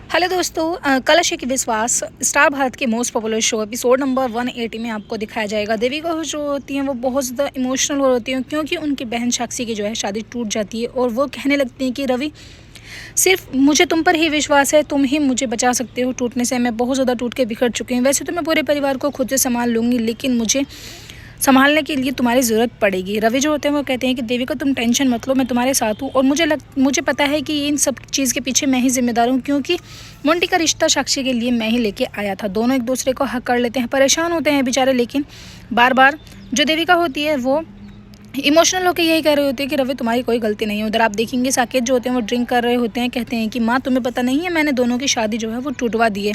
Hello दोस्तों, कलश की विश्वास स्टार भारत के most popular show episode number 180 में आपको दिखाया जाएगा। देविका जो होती हैं वो बहुत ज़्यादा इमोशनल हो होती हैं क्योंकि उनकी बहन साक्षी की जो है शादी टूट जाती है और वो कहने लगती हैं कि रवि, सिर्फ मुझे तुम पर ही विश्वास है, तुम ही मुझे बचा सकते हो टूटने से। मैं बहुत ज़्यादा टूट के बिखर चुकी हूँ। वैसे तो मैं पूरे परिवार को खुद से संभाल लूँगी, लेकिन मुझे संभालने के लिए तुम्हारी ज़रूरत पड़ेगी। रवि जो होते हैं वो कहते हैं कि देविका तुम टेंशन मत लो, मैं तुम्हारे साथ हूँ और मुझे पता है कि इन सब चीज़ के पीछे मैं ही जिम्मेदार हूँ, क्योंकि मोंटी का रिश्ता साक्षी के लिए मैं ही लेके आया था। दोनों एक दूसरे को हक कर लेते हैं, परेशान होते हैं बेचारे, लेकिन बार बार जो देविका होती है वो इमोशनल होकर यही कह रहे होते हैं कि रवि तुम्हारी कोई गलती नहीं है। उधर आप देखेंगे साकेत जो होते हैं वो ड्रिंक कर रहे होते हैं, कहते हैं कि माँ तुम्हें पता नहीं है मैंने दोनों की शादी जो है वो टूटवा दी है।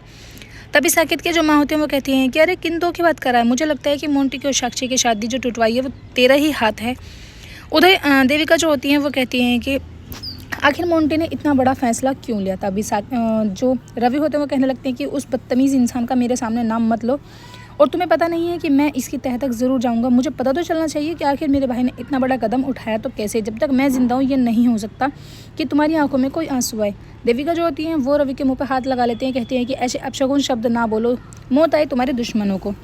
तभी साकेत के जो माँ होते हैं वो कहती हैं कि अरे किन दो की बात कर रहा है, मुझे लगता है कि मोंटी की और साक्षी की शादी जो टूटवाई है वो तेरा ही हाथ है। उधर देविका जो होती हैं वो कहती हैं कि आखिर मोंटी ने इतना बड़ा फैसला क्यों लिया। तभी जो रवि होते हैं वो कहने लगते हैं कि उस बदतमीज़ इंसान का मेरे सामने नाम मत लो, और तुम्हें पता नहीं है कि मैं इसकी तह तक ज़रूर जाऊंगा। मुझे पता तो चलना चाहिए कि आखिर मेरे भाई ने इतना बड़ा कदम उठाया तो कैसे। जब तक मैं जिंदा हूँ ये नहीं हो सकता कि तुम्हारी आंखों में कोई आंसू आए। देविका जो होती हैं वो रवि के मुंह पर हाथ लगा लेते हैं, कहती हैं कि ऐसे अपशगुन शब्द ना बोलो, मौत आए तुम्हारे दुश्मनों को।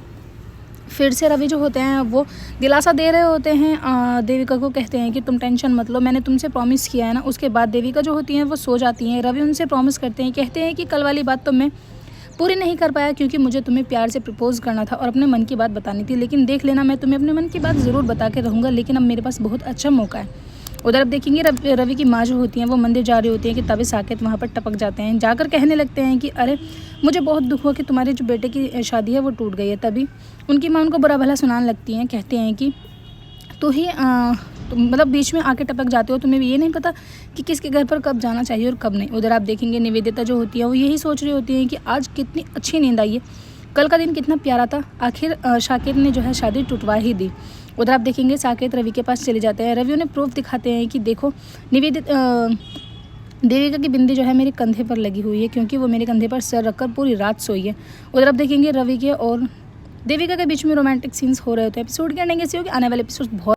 फिर से रवि जो होते हैं वो दिलासा दे रहे होते हैं देविका को, कहते हैं कि तुम टेंशन मत लो, मैंने तुमसे प्रॉमिस किया है ना। उसके बाद देविका जो होती हैं वो सो जाती हैं। रवि उनसे प्रॉमिस करते हैं, कहते हैं कि कल वाली बात तो मैं पूरी नहीं कर पाया क्योंकि मुझे तुम्हें प्यार से प्रपोज करना था और अपने मन की बात बतानी थी, लेकिन देख लेना मैं तुम्हें अपने मन की बात ज़रूर बता के रहूँगा, लेकिन अब मेरे पास बहुत अच्छा मौका है। उधर अब देखेंगे रवि की माँ जो होती हैं वो मंदिर जा रही होती हैं कि तभी साकेत वहाँ पर टपक जाते हैं, जाकर कहने लगते हैं कि अरे मुझे बहुत दुख हुआ कि तुम्हारे जो बेटे की शादी है वो टूट गई है। तभी उनकी माँ उनको बुरा भला सुनाने लगती हैं, कहते हैं कि तो ही मतलब बीच में आके टपक जाते हो, तुम्हें भी ये नहीं पता कि किसके घर पर कब जाना चाहिए और कब नहीं। उधर आप देखेंगे निवेदिता जो होती है वो यही सोच रही होती है कि आज कितनी अच्छी नींद आई है, कल का दिन कितना प्यारा था, आखिर साकेत ने जो है शादी टूटवा ही दी। उधर आप देखेंगे साकेत रवि के पास चले जाते हैं। रवि उन्हें प्रूफ दिखाते हैं कि देखो देविका की बिंदी जो है मेरे कंधे पर लगी हुई है, क्योंकि वो मेरे कंधे पर सर रखकर पूरी रात सोई है। उधर आप देखेंगे रवि के और देविका के बीच में रोमांटिक सीन्स हो रहे होते हैं। एपिसोड के एंडिंग ऐसी होगी, आने वाले एपिसोड बहुत